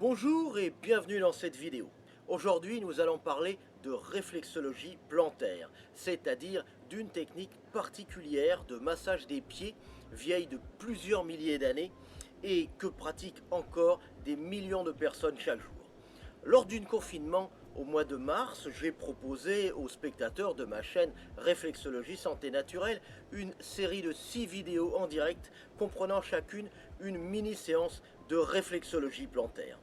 Bonjour et bienvenue dans cette vidéo. Aujourd'hui, nous allons parler de réflexologie plantaire, c'est-à-dire d'une technique particulière de massage des pieds vieille de plusieurs milliers d'années et que pratiquent encore des millions de personnes chaque jour. Lors d'un confinement au mois de mars, j'ai proposé aux spectateurs de ma chaîne Réflexologie Santé Naturelle une série de 6 vidéos en direct comprenant chacune une mini-séance de réflexologie plantaire.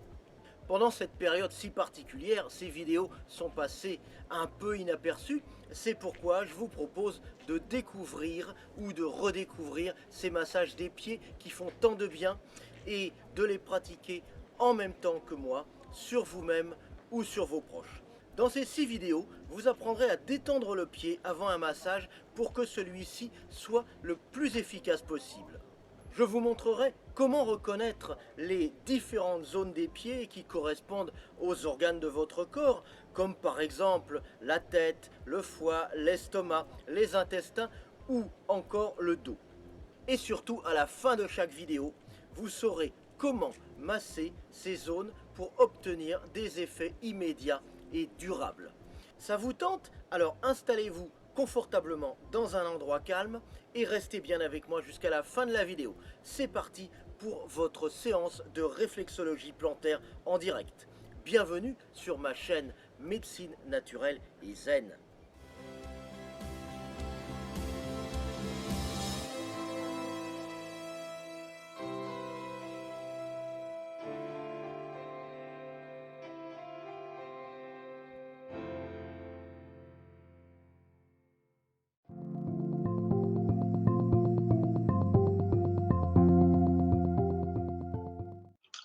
Pendant cette période si particulière, ces vidéos sont passées un peu inaperçues. C'est pourquoi je vous propose de découvrir ou de redécouvrir ces massages des pieds qui font tant de bien et de les pratiquer en même temps que moi sur vous-même ou sur vos proches. Dans ces 6 vidéos, vous apprendrez à détendre le pied avant un massage pour que celui-ci soit le plus efficace possible. Je vous montrerai comment reconnaître les différentes zones des pieds qui correspondent aux organes de votre corps, comme par exemple la tête, le foie, l'estomac, les intestins ou encore le dos. Et surtout, à la fin de chaque vidéo, vous saurez comment masser ces zones pour obtenir des effets immédiats et durables. Ça vous tente? Alors installez-vous confortablement dans un endroit calme et restez bien avec moi jusqu'à la fin de la vidéo. C'est parti pour votre séance de réflexologie plantaire en direct. Bienvenue sur ma chaîne Médecine naturelle et zen.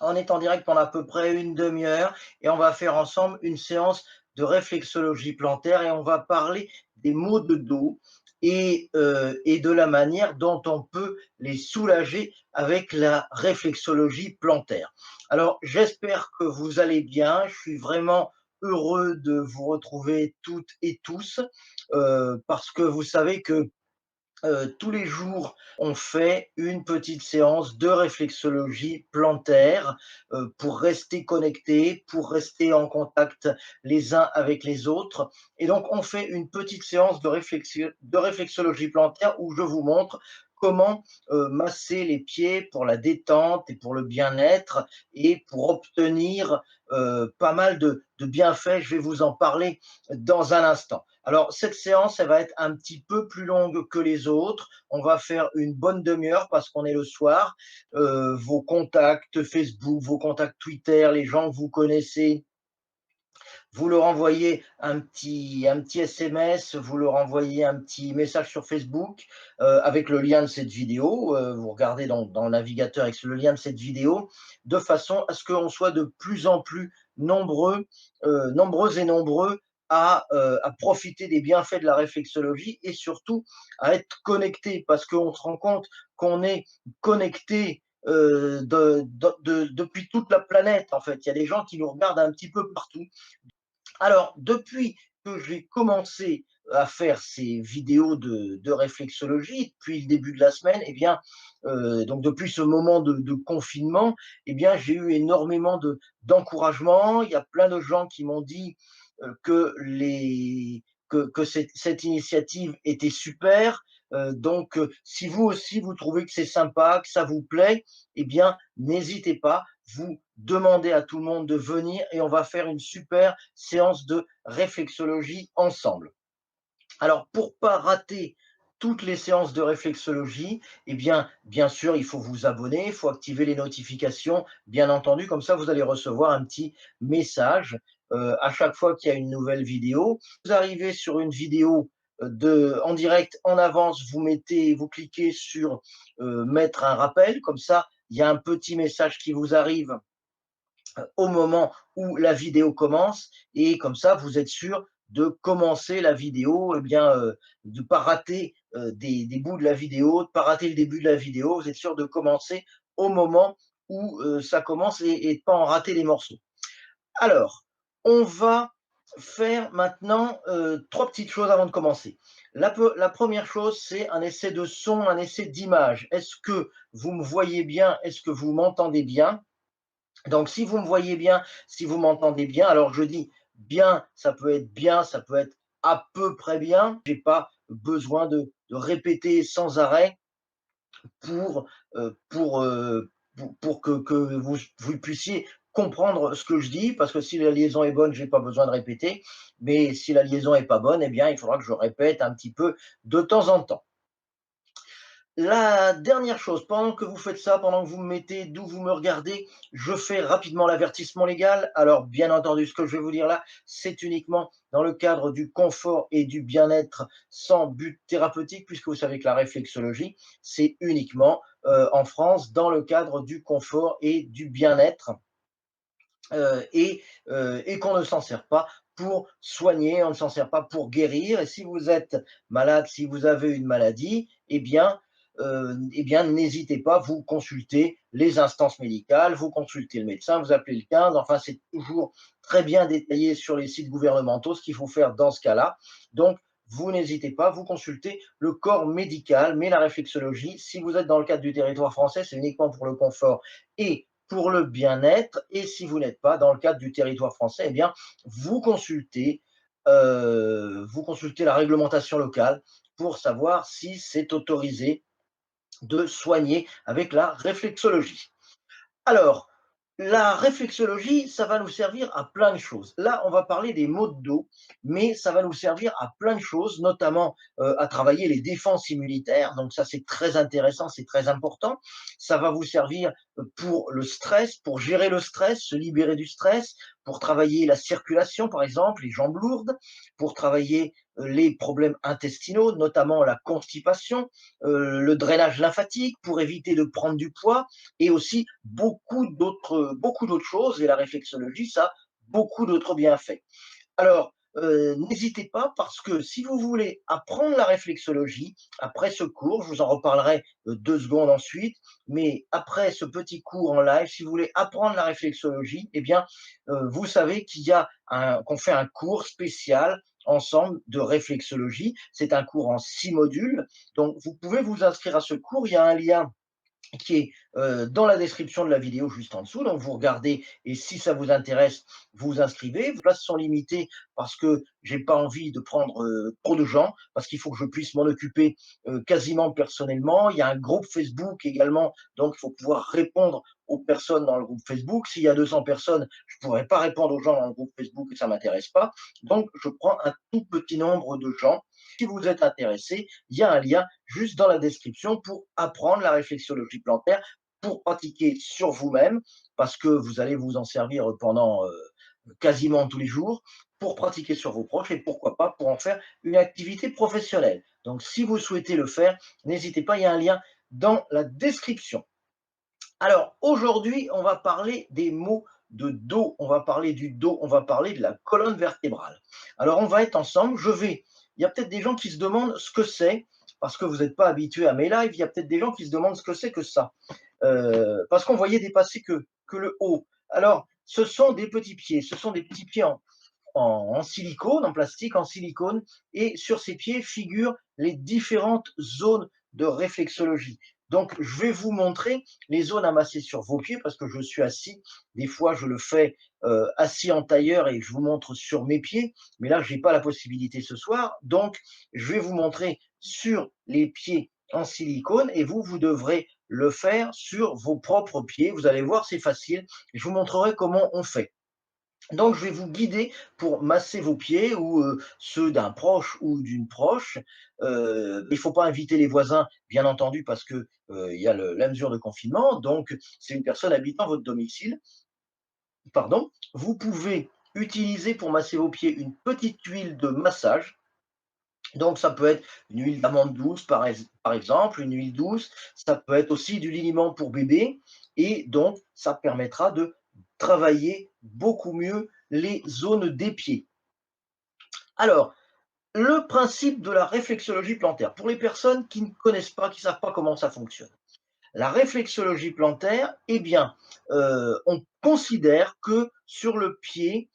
On est en direct pendant à peu près une demi-heure et on va faire ensemble une séance de réflexologie plantaire et on va parler des maux de dos et de la manière dont on peut les soulager avec la réflexologie plantaire. Alors, j'espère que vous allez bien. Je suis vraiment heureux de vous retrouver toutes et tous parce que vous savez que tous les jours, on fait une petite séance de réflexologie plantaire pour rester connecté, pour rester en contact les uns avec les autres. Et donc, on fait une petite séance de réflexologie plantaire où je vous montre comment masser les pieds pour la détente et pour le bien-être et pour obtenir pas mal de bienfaits. Je vais vous en parler dans un instant. Alors, cette séance, elle va être un petit peu plus longue que les autres. On va faire une bonne demi-heure parce qu'on est le soir. Vos contacts Facebook, vos contacts Twitter, les gens que vous connaissez, vous leur envoyez un petit SMS, vous leur envoyez un petit message sur Facebook avec le lien de cette vidéo. Vous regardez dans le navigateur avec le lien de cette vidéo, de façon à ce qu'on soit de plus en plus nombreux, nombreuses et nombreux à profiter des bienfaits de la réflexologie et surtout à être connectés, parce qu'on se rend compte qu'on est connecté depuis toute la planète, en fait. Il y a des gens qui nous regardent un petit peu partout. Alors, depuis que j'ai commencé à faire ces vidéos de réflexologie, depuis le début de la semaine, eh bien, donc depuis ce moment de confinement, eh bien, j'ai eu énormément d'encouragement. Il y a plein de gens qui m'ont dit que cette initiative était super. Donc, si vous aussi, vous trouvez que c'est sympa, que ça vous plaît, eh bien, n'hésitez pas, vous demandez à tout le monde de venir et on va faire une super séance de réflexologie ensemble. Alors, pour pas rater toutes les séances de réflexologie, eh bien sûr, il faut vous abonner, il faut activer les notifications, bien entendu, comme ça, vous allez recevoir un petit message à chaque fois qu'il y a une nouvelle vidéo. Vous arrivez sur une vidéo en direct, en avance, vous cliquez sur mettre un rappel, comme ça, il y a un petit message qui vous arrive au moment où la vidéo commence et comme ça, vous êtes sûr de commencer la vidéo, eh bien, de ne pas rater des bouts de la vidéo, de ne pas rater le début de la vidéo. Vous êtes sûr de commencer au moment où ça commence et de ne pas en rater les morceaux. Alors, on va faire maintenant trois petites choses avant de commencer. La première chose, c'est un essai de son, un essai d'image. Est-ce que vous me voyez bien? Est-ce que vous m'entendez bien? Donc si vous me voyez bien, si vous m'entendez bien, alors je dis bien, ça peut être à peu près bien. J'ai pas besoin de répéter sans arrêt pour, pour que vous puissiez comprendre ce que je dis, parce que si la liaison est bonne, j'ai pas besoin de répéter, mais si la liaison est pas bonne, eh bien, il faudra que je répète un petit peu de temps en temps. La dernière chose, pendant que vous faites ça, pendant que vous me mettez d'où vous me regardez, je fais rapidement l'avertissement légal. Alors, bien entendu, ce que je vais vous dire là, c'est uniquement dans le cadre du confort et du bien-être sans but thérapeutique, puisque vous savez que la réflexologie, c'est uniquement en France dans le cadre du confort et du bien-être et qu'on ne s'en sert pas pour soigner, on ne s'en sert pas pour guérir. Et si vous êtes malade, si vous avez une maladie, eh bien n'hésitez pas, vous consultez les instances médicales, vous consultez le médecin, vous appelez le 15. Enfin, c'est toujours très bien détaillé sur les sites gouvernementaux ce qu'il faut faire dans ce cas-là. Donc, vous n'hésitez pas, vous consultez le corps médical, mais la réflexologie, si vous êtes dans le cadre du territoire français, c'est uniquement pour le confort et pour le bien-être. Et si vous n'êtes pas dans le cadre du territoire français, eh bien, vous consultez la réglementation locale pour savoir si c'est autorisé de soigner avec la réflexologie. Alors, la réflexologie, ça va nous servir à plein de choses. Là, on va parler des maux de dos, mais ça va nous servir à plein de choses, notamment à travailler les défenses immunitaires. Donc ça, c'est très intéressant, c'est très important. Ça va vous servir pour le stress, pour gérer le stress, se libérer du stress, pour travailler la circulation, par exemple, les jambes lourdes, pour travailler les problèmes intestinaux, notamment la constipation, le drainage lymphatique, pour éviter de prendre du poids, et aussi beaucoup d'autres choses. Et la réflexologie, ça a beaucoup d'autres bienfaits. Alors, n'hésitez pas, parce que si vous voulez apprendre la réflexologie, après ce cours, je vous en reparlerai 2 secondes ensuite, mais après ce petit cours en live, si vous voulez apprendre la réflexologie, eh bien, vous savez qu'on fait un cours spécial ensemble de réflexologie. C'est un cours en 6 modules, donc vous pouvez vous inscrire à ce cours. Il y a un lien qui est dans la description de la vidéo juste en dessous. Donc vous regardez et si ça vous intéresse, vous vous inscrivez. Les places sont limitées parce que j'ai pas envie de prendre trop de gens, parce qu'il faut que je puisse m'en occuper quasiment personnellement. Il y a un groupe Facebook également, donc il faut pouvoir répondre aux personnes dans le groupe Facebook. S'il y a 200 personnes, je ne pourrais pas répondre aux gens dans le groupe Facebook et ça ne m'intéresse pas. Donc je prends un tout petit nombre de gens. Si vous êtes intéressé, il y a un lien juste dans la description pour apprendre la réflexologie plantaire, pour pratiquer sur vous-même, parce que vous allez vous en servir pendant quasiment tous les jours, pour pratiquer sur vos proches et pourquoi pas pour en faire une activité professionnelle. Donc si vous souhaitez le faire, n'hésitez pas, il y a un lien dans la description. Alors aujourd'hui, on va parler des maux de dos, on va parler du dos, on va parler de la colonne vertébrale. Alors on va être ensemble, il y a peut-être des gens qui se demandent ce que c'est, parce que vous n'êtes pas habitué à mes lives, il y a peut-être des gens qui se demandent ce que c'est que ça, parce qu'on voyait dépasser que le haut. Alors ce sont des petits pieds, ce sont des petits pieds en silicone, en plastique, en silicone, et sur ces pieds figurent les différentes zones de réflexologie. Donc, je vais vous montrer les zones à masser sur vos pieds parce que je suis assis. Des fois, je le fais assis en tailleur et je vous montre sur mes pieds, mais là, je n'ai pas la possibilité ce soir. Donc, je vais vous montrer sur les pieds en silicone et vous devrez le faire sur vos propres pieds. Vous allez voir, c'est facile. Je vous montrerai comment on fait. Donc, je vais vous guider pour masser vos pieds ou ceux d'un proche ou d'une proche. Il ne faut pas inviter les voisins, bien entendu, parce que il y a la mesure de confinement. Donc, c'est une personne habitant votre domicile. Pardon. Vous pouvez utiliser pour masser vos pieds une petite huile de massage. Donc, ça peut être une huile d'amande douce, par exemple, une huile douce. Ça peut être aussi du liniment pour bébé. Et donc, ça permettra de travailler beaucoup mieux les zones des pieds. Alors, le principe de la réflexologie plantaire, pour les personnes qui ne connaissent pas, qui ne savent pas comment ça fonctionne. La réflexologie plantaire, eh bien, on considère que sur le pied,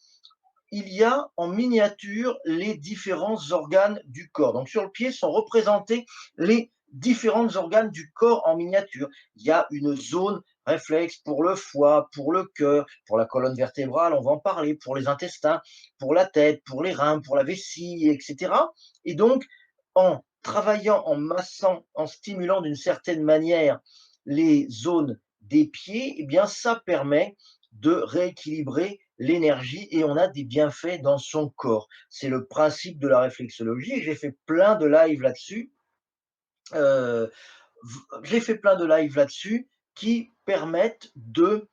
il y a en miniature les différents organes du corps. Donc sur le pied sont représentés les différents organes du corps en miniature. Il y a une zone réflexes pour le foie, pour le cœur, pour la colonne vertébrale, on va en parler, pour les intestins, pour la tête, pour les reins, pour la vessie, etc. Et donc, en travaillant, en massant, en stimulant d'une certaine manière les zones des pieds, eh bien, ça permet de rééquilibrer l'énergie et on a des bienfaits dans son corps. C'est le principe de la réflexologie. J'ai fait plein de lives là-dessus. Euh, j'ai fait plein de lives là-dessus qui permettent de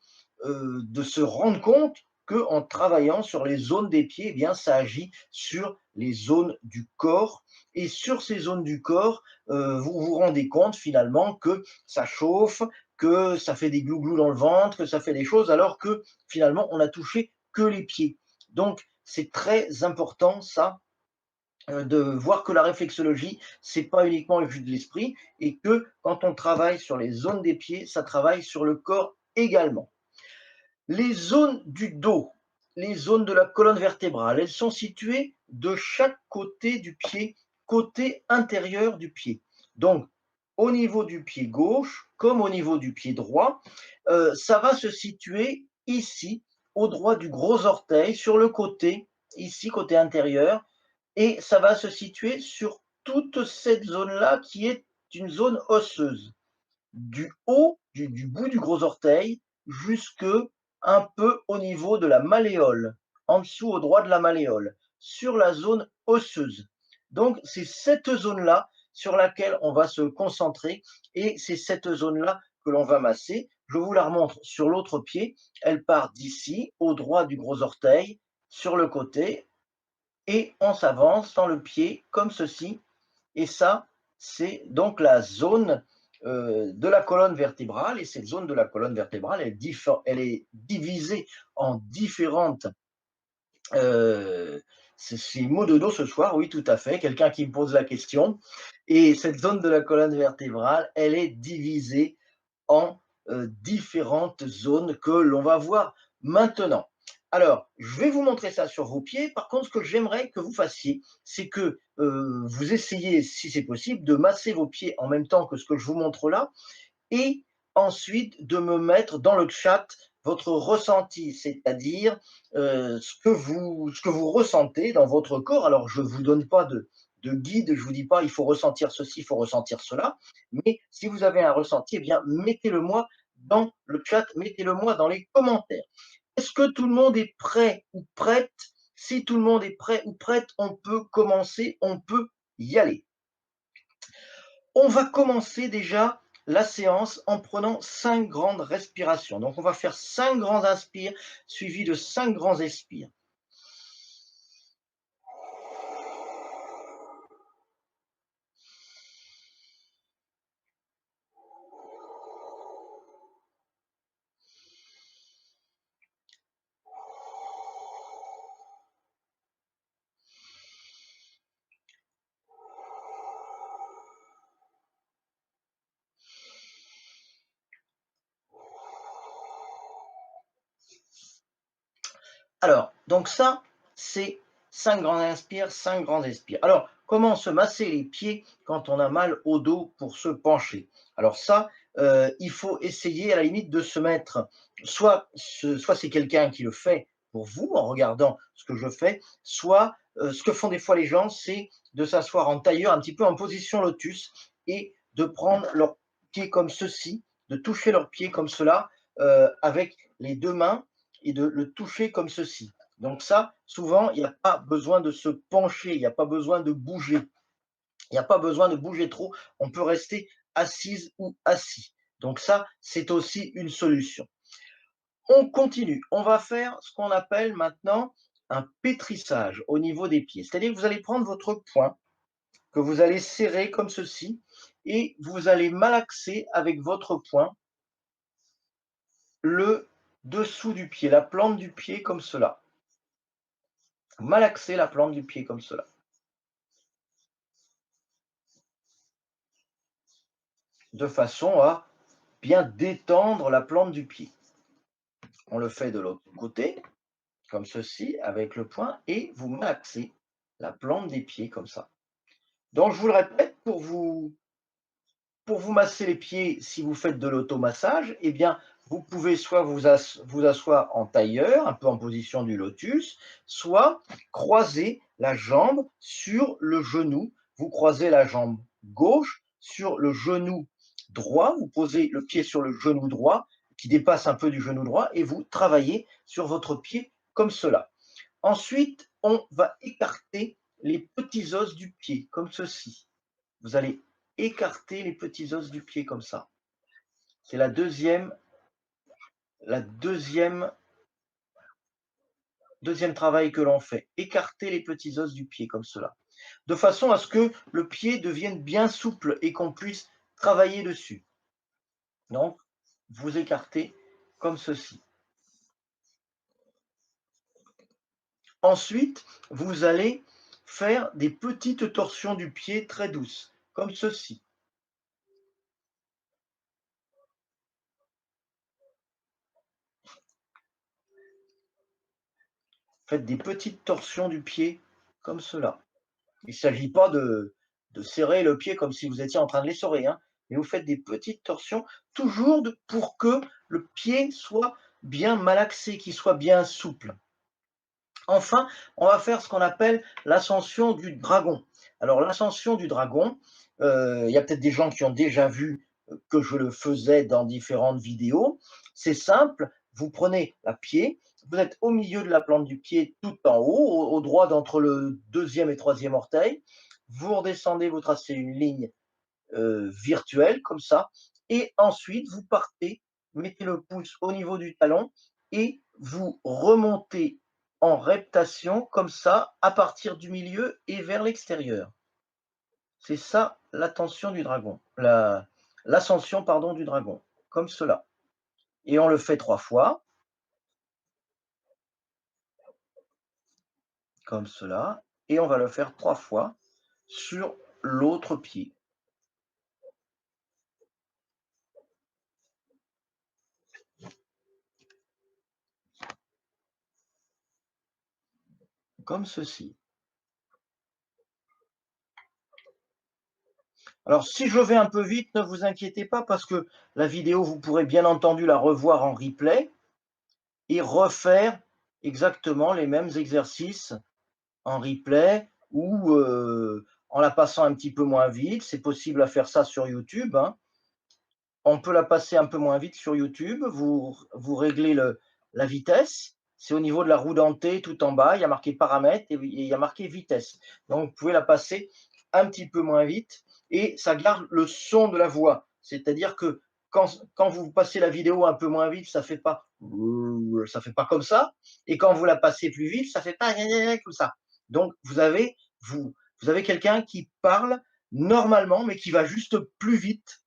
se rendre compte qu'en travaillant sur les zones des pieds, eh bien, ça agit sur les zones du corps. Et sur ces zones du corps, vous vous rendez compte finalement que ça chauffe, que ça fait des glouglous dans le ventre, que ça fait des choses, alors que finalement, on a touché que les pieds. Donc, c'est très important, ça, de voir que la réflexologie, c'est pas uniquement le jus de l'esprit et que quand on travaille sur les zones des pieds, ça travaille sur le corps également. Les zones du dos, les zones de la colonne vertébrale, elles sont situées de chaque côté du pied, côté intérieur du pied. Donc, au niveau du pied gauche, comme au niveau du pied droit, ça va se situer ici, au droit du gros orteil, sur le côté, ici, côté intérieur, et ça va se situer sur toute cette zone-là qui est une zone osseuse, du haut, du bout du gros orteil, jusque un peu au niveau de la malléole, en dessous au droit de la malléole, sur la zone osseuse. Donc, c'est cette zone-là sur laquelle on va se concentrer et c'est cette zone-là que l'on va masser. Je vous la remontre sur l'autre pied. Elle part d'ici, au droit du gros orteil, sur le côté, et on s'avance dans le pied comme ceci. Et ça, c'est donc la zone de la colonne vertébrale. Et cette zone de la colonne vertébrale, elle est divisée en différentes... c'est mot de dos ce soir, oui, tout à fait. Quelqu'un qui me pose la question. Et cette zone de la colonne vertébrale, elle est divisée en différentes zones que l'on va voir maintenant. Alors, je vais vous montrer ça sur vos pieds. Par contre, ce que j'aimerais que vous fassiez, c'est que vous essayiez, si c'est possible, de masser vos pieds en même temps que ce que je vous montre là, et ensuite de me mettre dans le chat votre ressenti, c'est-à-dire ce que vous ressentez dans votre corps. Alors, je ne vous donne pas de guide, je ne vous dis pas il faut ressentir ceci, il faut ressentir cela, mais si vous avez un ressenti, eh bien, mettez-le moi dans le chat, mettez-le moi dans les commentaires. Est-ce que tout le monde est prêt ou prête? Si tout le monde est prêt ou prête, on peut commencer, on peut y aller. On va commencer déjà la séance en prenant 5 grandes respirations. Donc, on va faire 5 grands inspires suivis de 5 grands expires. Alors, donc ça, c'est 5 grands inspires, 5 grands expires. Alors, comment se masser les pieds quand on a mal au dos pour se pencher? Alors ça, il faut essayer à la limite de se mettre, soit c'est quelqu'un qui le fait pour vous en regardant ce que je fais, soit ce que font des fois les gens, c'est de s'asseoir en tailleur, un petit peu en position lotus, et de prendre leurs pieds comme ceci, de toucher leurs pieds comme cela, avec les deux mains, et de le toucher comme ceci. Donc ça, souvent, il n'y a pas besoin de se pencher, il n'y a pas besoin de bouger. Il n'y a pas besoin de bouger trop, on peut rester assise ou assis. Donc ça, c'est aussi une solution. On continue, on va faire ce qu'on appelle maintenant un pétrissage au niveau des pieds. C'est-à-dire que vous allez prendre votre poing, que vous allez serrer comme ceci, et vous allez malaxer avec votre poing le dessous du pied, la plante du pied comme cela. Malaxer la plante du pied comme cela, de façon à bien détendre la plante du pied. On le fait de l'autre côté, comme ceci, avec le poing, et vous malaxez la plante des pieds comme ça. Donc, je vous le répète, pour vous masser les pieds, si vous faites de l'automassage, eh bien, vous pouvez soit vous asseoir en tailleur, un peu en position du lotus, soit croiser la jambe sur le genou. Vous croisez la jambe gauche sur le genou droit, vous posez le pied sur le genou droit qui dépasse un peu du genou droit et vous travaillez sur votre pied comme cela. Ensuite, on va écarter les petits os du pied comme ceci. Vous allez écarter les petits os du pied comme ça. C'est la deuxième travail que l'on fait. Écarter les petits os du pied comme cela. De façon à ce que le pied devienne bien souple et qu'on puisse travailler dessus. Donc, vous écartez comme ceci. Ensuite, vous allez faire des petites torsions du pied très douces, comme ceci. Faites des petites torsions du pied comme cela. Il ne s'agit pas de serrer le pied comme si vous étiez en train de l'essorer, hein, mais vous faites des petites torsions, toujours pour que le pied soit bien malaxé, qu'il soit bien souple. Enfin, on va faire ce qu'on appelle l'ascension du dragon. Alors, l'ascension du dragon, il y a peut-être des gens qui ont déjà vu que je le faisais dans différentes vidéos. C'est simple, vous prenez la pied, vous êtes au milieu de la plante du pied, tout en haut, au droit d'entre le deuxième et troisième orteil. Vous redescendez, vous tracez une ligne virtuelle, comme ça, et ensuite, vous partez, mettez le pouce au niveau du talon et vous remontez en reptation comme ça, à partir du milieu et vers l'extérieur. C'est ça l'ascension du dragon, l'ascension pardon du dragon, comme cela. Et on le fait 3 fois, comme cela, et on va le faire 3 fois sur l'autre pied. Comme ceci. Alors, si je vais un peu vite, ne vous inquiétez pas parce que la vidéo, vous pourrez bien entendu la revoir en replay et refaire exactement les mêmes exercices en replay ou en la passant un petit peu moins vite. C'est possible à faire ça sur YouTube, hein. On peut la passer un peu moins vite sur YouTube. Vous réglez la vitesse. C'est au niveau de la roue dentée, tout en bas. Il y a marqué paramètres et il y a marqué vitesse. Donc, vous pouvez la passer un petit peu moins vite et ça garde le son de la voix. C'est-à-dire que quand vous passez la vidéo un peu moins vite, ça fait pas comme ça. Et quand vous la passez plus vite, ça fait pas comme ça. Donc, vous avez quelqu'un qui parle normalement, mais qui va juste plus vite,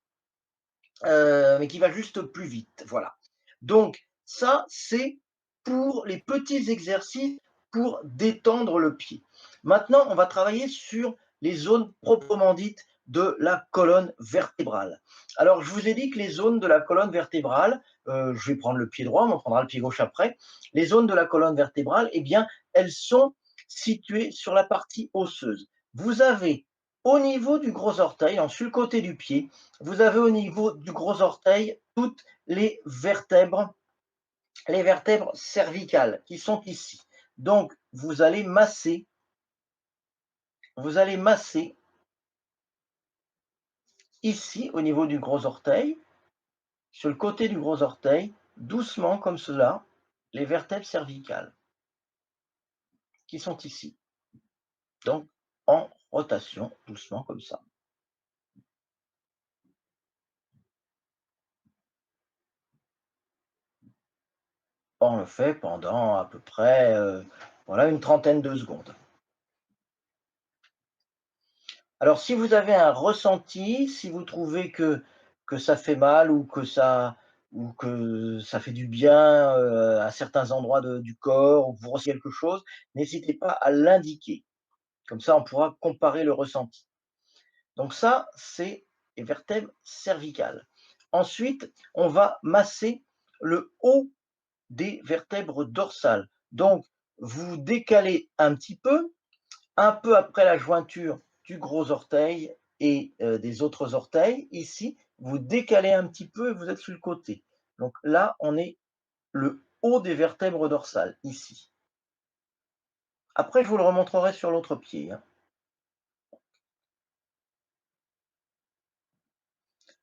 voilà. Donc ça, c'est pour les petits exercices pour détendre le pied. Maintenant, on va travailler sur les zones proprement dites de la colonne vertébrale. Alors, je vous ai dit que les zones de la colonne vertébrale, je vais prendre le pied droit, on prendra le pied gauche après. Les zones de la colonne vertébrale, eh bien, elles sont situées sur la partie osseuse. Vous avez au niveau du gros orteil, sur le côté du pied, vous avez au niveau du gros orteil toutes les vertèbres cervicales qui sont ici. Donc, vous allez masser ici au niveau du gros orteil, sur le côté du gros orteil, doucement comme cela, les vertèbres cervicales qui sont ici. Donc, en rotation, doucement comme ça. On le fait pendant à peu près voilà, une trentaine de secondes. Alors, si vous avez un ressenti, si vous trouvez que ça fait mal ou que ça fait du bien à certains endroits du corps, ou que vous ressentez quelque chose, n'hésitez pas à l'indiquer. Comme ça, on pourra comparer le ressenti. Donc ça, c'est les vertèbres cervicales. Ensuite, on va masser le haut des vertèbres dorsales. Donc, vous décalez un peu après la jointure du gros orteil et des autres orteils. Ici, vous décalez un petit peu et vous êtes sur le côté. Donc là, on est le haut des vertèbres dorsales, ici. Après, je vous le remontrerai sur l'autre pied, hein.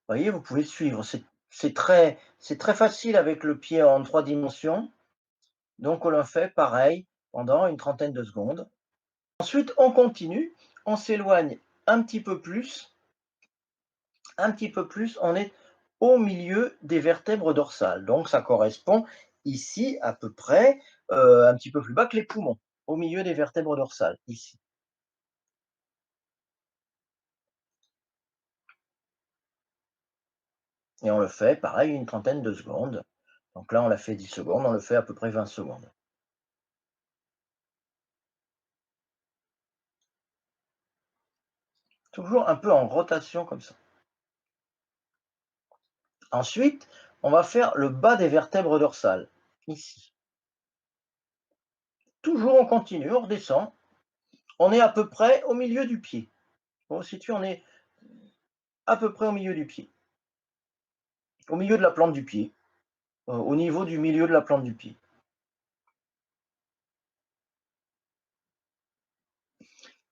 Vous voyez, vous pouvez suivre. C'est très facile avec le pied en 3 dimensions. Donc on le fait pareil pendant une trentaine de secondes. Ensuite, on continue, on s'éloigne un petit peu plus, on est au milieu des vertèbres dorsales. Donc ça correspond ici à peu près, un petit peu plus bas que les poumons, au milieu des vertèbres dorsales, ici. Et on le fait pareil une trentaine de secondes. Donc là, on l'a fait 10 secondes, on le fait à peu près 20 secondes. Toujours un peu en rotation comme ça. Ensuite, on va faire le bas des vertèbres dorsales, ici. Toujours on continue, on redescend. On est à peu près au milieu du pied. On se situe, on est à peu près au milieu du pied. Au milieu de la plante du pied. Au niveau du milieu de la plante du pied.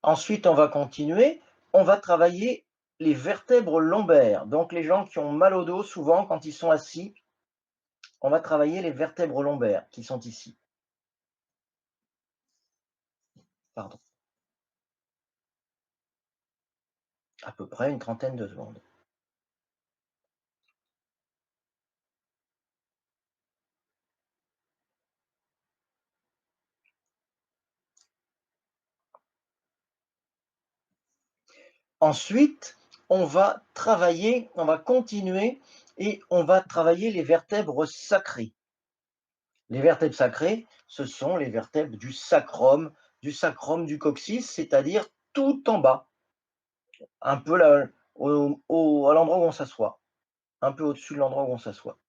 Ensuite, on va continuer. On va travailler les vertèbres lombaires. Donc les gens qui ont mal au dos, souvent quand ils sont assis, on va travailler les vertèbres lombaires qui sont ici. Pardon. À peu près une trentaine de secondes. Ensuite, on va continuer et on va travailler les vertèbres sacrées. Les vertèbres sacrées, ce sont les vertèbres du sacrum du coccyx, c'est-à-dire tout en bas, un peu là, à l'endroit où on s'assoit, un peu au-dessus de l'endroit où on s'assoit.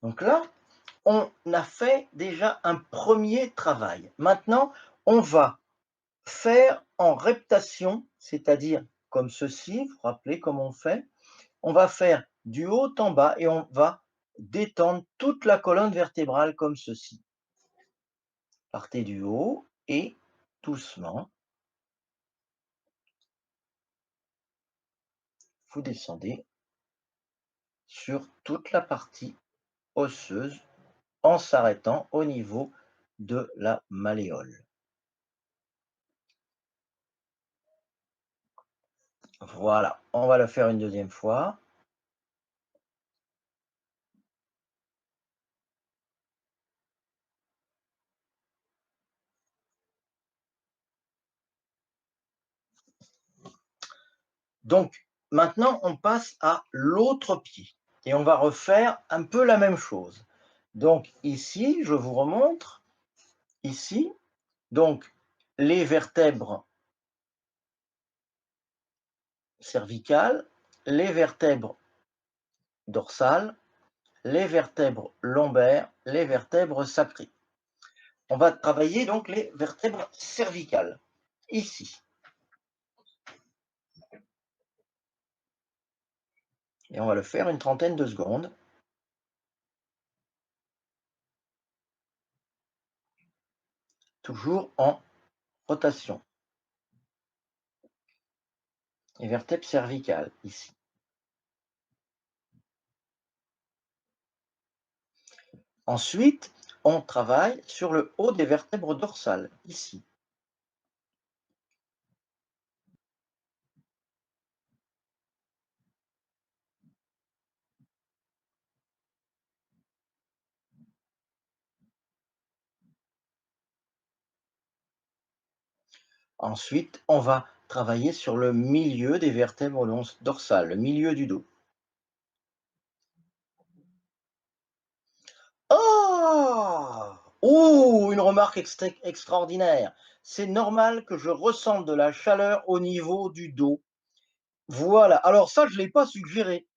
Donc là, on a fait déjà un premier travail. Maintenant, on va faire en reptation, c'est-à-dire comme ceci, vous vous rappelez comment on fait? On va faire du haut en bas et on va détendre toute la colonne vertébrale comme ceci. Partez du haut et doucement, vous descendez sur toute la partie osseuse en s'arrêtant au niveau de la malléole. Voilà, on va le faire une deuxième fois. Donc, maintenant, on passe à l'autre pied et on va refaire un peu la même chose. Donc, ici, je vous remontre, ici, donc, les vertèbres cervicales, les vertèbres dorsales, les vertèbres lombaires, les vertèbres sacrées. On va travailler donc les vertèbres cervicales, ici. Et on va le faire une trentaine de secondes. Toujours en rotation. Les vertèbres cervicales, ici. Ensuite, on travaille sur le haut des vertèbres dorsales, ici. Ensuite, on va travailler sur le milieu des vertèbres dorsales, le milieu du dos. Ah! Oh! Une remarque extraordinaire. C'est normal que je ressente de la chaleur au niveau du dos. Voilà. Alors ça, je ne l'ai pas suggéré.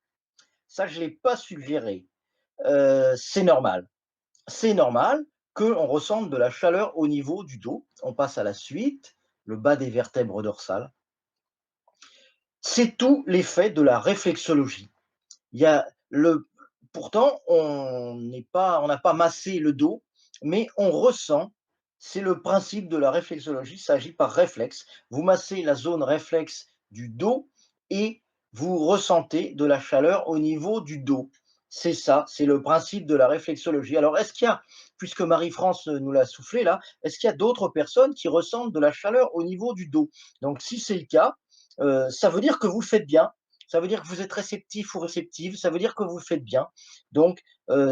Ça, je ne l'ai pas suggéré. C'est normal. C'est normal qu'on ressente de la chaleur au niveau du dos. On passe à la suite, le bas des vertèbres dorsales. C'est tout l'effet de la réflexologie. Il y a le Pourtant, on n'a pas massé le dos, mais on ressent, c'est le principe de la réflexologie, ça agit par réflexe. Vous massez la zone réflexe du dos et vous ressentez de la chaleur au niveau du dos. C'est ça, c'est le principe de la réflexologie. Alors, puisque Marie-France nous l'a soufflé là, est-ce qu'il y a d'autres personnes qui ressentent de la chaleur au niveau du dos? Donc, si c'est le cas, ça veut dire que vous faites bien, ça veut dire que vous êtes réceptif ou réceptive, ça veut dire que vous faites bien. Donc,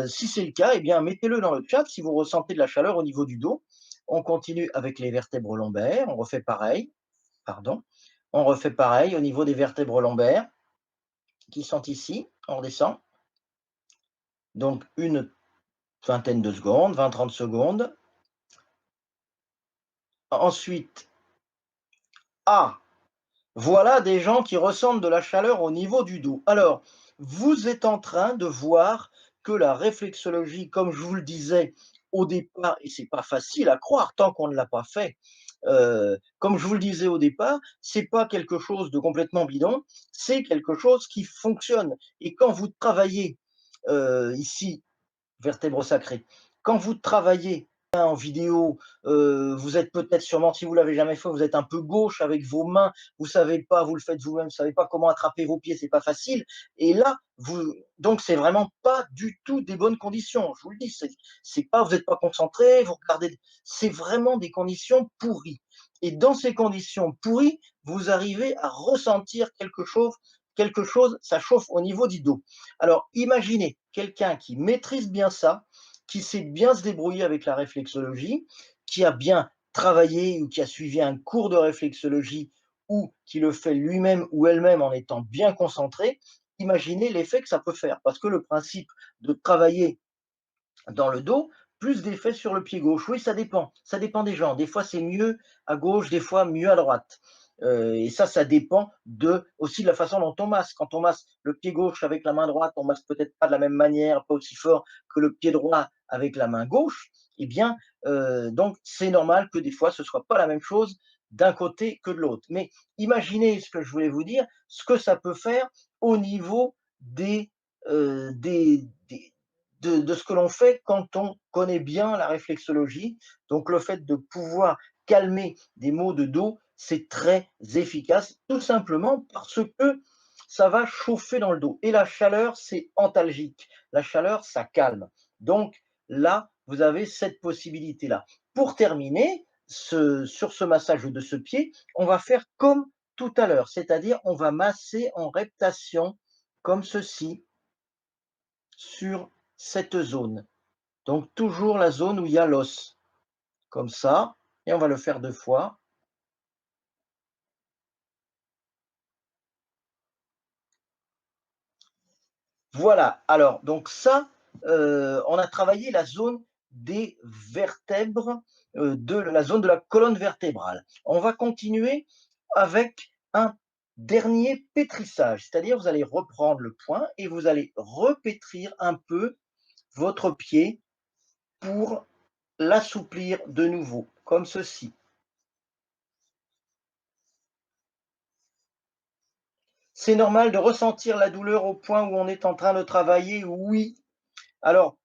si c'est le cas, eh bien, mettez-le dans le chat si vous ressentez de la chaleur au niveau du dos. On continue avec les vertèbres lombaires, on refait pareil, pardon. On refait pareil au niveau des vertèbres lombaires qui sont ici, on redescend. Donc, une vingtaine de secondes, 20-30 secondes. Ensuite, ah, voilà des gens qui ressentent de la chaleur au niveau du dos. Alors, vous êtes en train de voir que la réflexologie, comme je vous le disais au départ, et c'est pas facile à croire tant qu'on ne l'a pas fait, comme je vous le disais au départ, c'est pas quelque chose de complètement bidon, c'est quelque chose qui fonctionne. Et quand vous travaillez ici, vertèbre sacrée, quand vous travaillez en vidéo, vous êtes peut-être sûrement, si vous l'avez jamais fait, vous êtes un peu gauche avec vos mains, vous savez pas, vous le faites vous-même, vous savez pas comment attraper vos pieds, c'est pas facile. Et là, donc c'est vraiment pas du tout des bonnes conditions. Je vous le dis, c'est pas, vous n'êtes pas concentré, vous regardez, c'est vraiment des conditions pourries. Et dans ces conditions pourries, vous arrivez à ressentir quelque chose, ça chauffe au niveau du dos. Alors, imaginez quelqu'un qui maîtrise bien ça, qui sait bien se débrouiller avec la réflexologie, qui a bien travaillé ou qui a suivi un cours de réflexologie ou qui le fait lui-même ou elle-même en étant bien concentré, imaginez l'effet que ça peut faire. Parce que le principe de travailler dans le dos, plus d'effet sur le pied gauche. Oui, ça dépend. Ça dépend des gens. Des fois, c'est mieux à gauche, des fois mieux à droite. Et ça dépend aussi de la façon dont on masse. Quand on masse le pied gauche avec la main droite, on masse peut-être pas de la même manière, pas aussi fort que le pied droit avec la main gauche. Eh bien, donc c'est normal que des fois ce soit pas la même chose d'un côté que de l'autre. Mais imaginez ce que je voulais vous dire, ce que ça peut faire au niveau des de ce que l'on fait quand on connaît bien la réflexologie. Donc le fait de pouvoir calmer des maux de dos, c'est très efficace, tout simplement parce que ça va chauffer dans le dos. Et la chaleur, c'est antalgique. La chaleur, ça calme. Donc là, vous avez cette possibilité-là. Pour terminer, sur ce massage de ce pied, on va faire comme tout à l'heure, c'est-à-dire on va masser en reptation comme ceci sur cette zone. Donc toujours la zone où il y a l'os, comme ça, et on va le faire 2 fois. Voilà, alors donc ça, on a travaillé la zone des vertèbres, de la zone de la colonne vertébrale. On va continuer avec un dernier pétrissage, c'est-à-dire vous allez reprendre le poing et vous allez repétrir un peu votre pied pour l'assouplir de nouveau, comme ceci. C'est normal de ressentir la douleur au point où on est en train de travailler? Oui. Alors,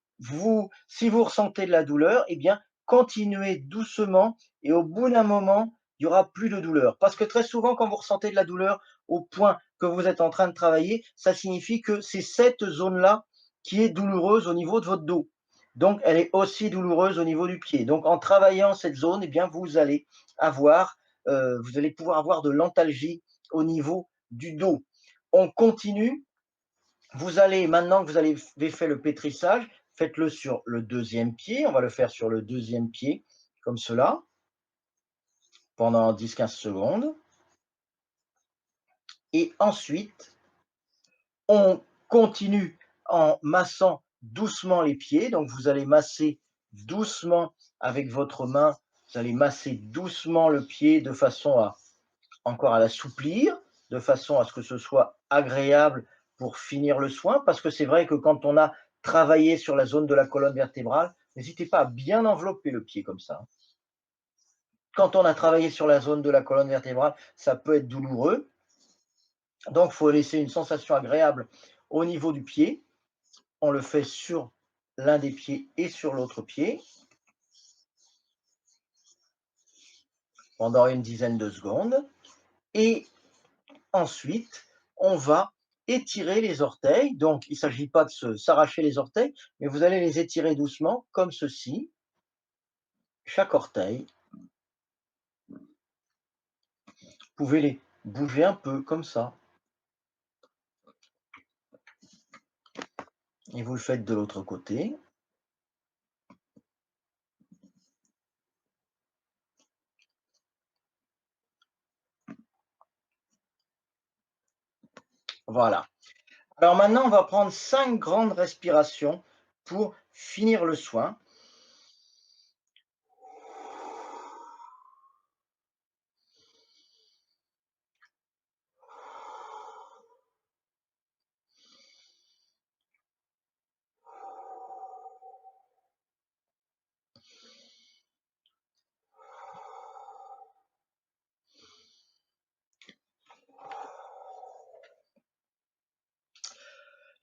si vous ressentez de la douleur, eh bien, continuez doucement et au bout d'un moment, il y aura plus de douleur. Parce que très souvent, quand vous ressentez de la douleur au point que vous êtes en train de travailler, ça signifie que c'est cette zone-là qui est douloureuse au niveau de votre dos. Donc, elle est aussi douloureuse au niveau du pied. Donc, en travaillant cette zone, eh bien, vous allez pouvoir avoir de l'antalgie au niveau du dos. On continue. Maintenant que vous avez fait le pétrissage, faites-le sur le deuxième pied. On va le faire sur le deuxième pied, comme cela, pendant 10-15 secondes. Et ensuite, on continue en massant doucement les pieds. Donc, vous allez masser doucement avec votre main. Vous allez masser doucement le pied de façon à l'assouplir, de façon à ce que ce soit agréable pour finir le soin, parce que c'est vrai que quand on a travaillé sur la zone de la colonne vertébrale, n'hésitez pas à bien envelopper le pied comme ça, hein. Quand on a travaillé sur la zone de la colonne vertébrale, ça peut être douloureux. Donc, il faut laisser une sensation agréable au niveau du pied. On le fait sur l'un des pieds et sur l'autre pied pendant une dizaine de secondes. Et ensuite, on va étirer les orteils. Donc, il ne s'agit pas de s'arracher les orteils, mais vous allez les étirer doucement, comme ceci, chaque orteil. Vous pouvez les bouger un peu, comme ça. Et vous le faites de l'autre côté. Voilà. Alors maintenant, on va prendre 5 grandes respirations pour finir le soin.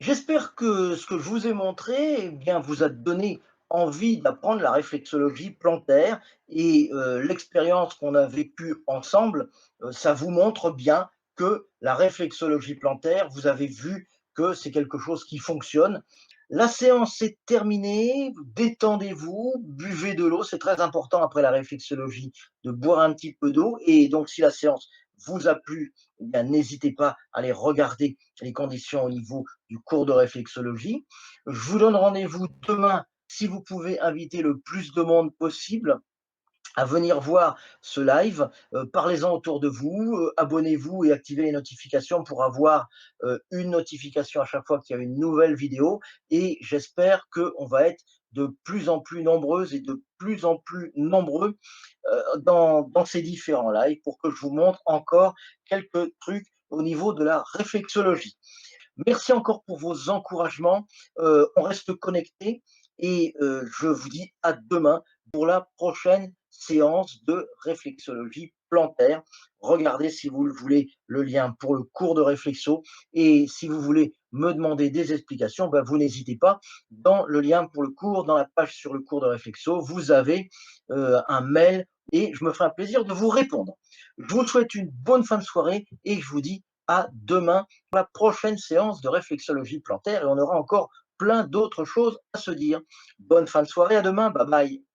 J'espère que ce que je vous ai montré, eh bien, vous a donné envie d'apprendre la réflexologie plantaire et l'expérience qu'on a vécue ensemble, ça vous montre bien que la réflexologie plantaire, vous avez vu que c'est quelque chose qui fonctionne. La séance est terminée, détendez-vous, buvez de l'eau, c'est très important après la réflexologie de boire un petit peu d'eau et donc si la séance vous a plu, eh bien, n'hésitez pas à aller regarder les conditions au niveau du cours de réflexologie. Je vous donne rendez-vous demain si vous pouvez inviter le plus de monde possible à venir voir ce live. Parlez-en autour de vous, abonnez-vous et activez les notifications pour avoir une notification à chaque fois qu'il y a une nouvelle vidéo. Et j'espère qu'on va être de plus en plus nombreuses et de plus en plus nombreux dans ces différents lives pour que je vous montre encore quelques trucs au niveau de la réflexologie. Merci encore pour vos encouragements. On reste connectés et je vous dis à demain pour la prochaine séance de réflexologie plantaire. Regardez si vous le voulez le lien pour le cours de réflexo et si vous voulez me demander des explications, ben vous n'hésitez pas. Dans le lien pour le cours, dans la page sur le cours de réflexo, vous avez un mail et je me ferai un plaisir de vous répondre. Je vous souhaite une bonne fin de soirée et je vous dis à demain pour la prochaine séance de réflexologie plantaire et on aura encore plein d'autres choses à se dire. Bonne fin de soirée, à demain, bye bye.